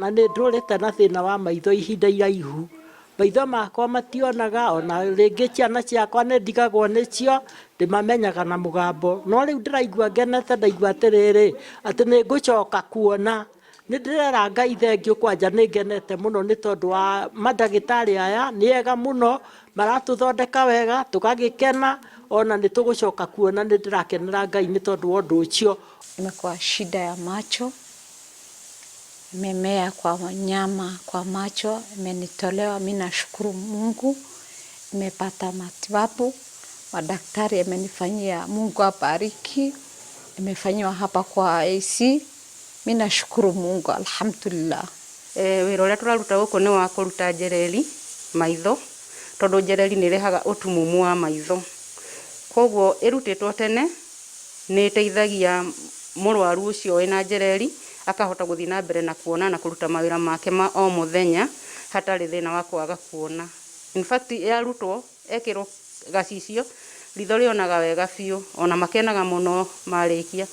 na nĩ ndũrĩte na thĩna wa maitho ihinda iraihu. Maitho makwa mationaga, ona rĩngĩ ciana ciakwa nĩ ndigagwo nĩcio, ndĩmamenyaga na mũgambo. No rĩu ndĩraigua ngenete ndaigua atĩrĩrĩ, atĩ nĩ ngũcoka kuona. Nĩ ndĩrera Ngai thengio kwanja nĩ ngenete mũno nĩ tondũ wa mandagĩtarĩ aya, nĩ ega mũno, maratũthondeka wega, tũgagĩkena, ona nĩ tũgũcoka kuona. Nĩ ndĩrakenera Ngai nĩ tondũ wa ũndũ ũcio. Imekuwa shida ya macho, imemea kwa wanyama kwa macho, imenitolewa. Mimi nashukuru Mungu, nimepata matibabu, madaktari amenifanyia, Mungu abariki, nimefanyiwa hapa kwa AC. Mimi nashukuru Mungu, alhamdulillah. Wĩra ũrĩa tũraruta gũkũ nĩ wa kũruta njereri maitho, tondũ njereri nĩ irehaga ũtumumu wa maitho. Koguo ĩrutĩtwo tene nĩ ĩteithagia mũrwaru ũcio wĩna njereri akahota gũthiĩ na mbere na kuona na kũruta mawĩra make ma o mũthenya hatarĩ thĩna wa kwaga kuona. In fact yarutwo ekĩrwo gacicio ritho rĩonaga wega biũ, ona makenaga mũno marĩkia.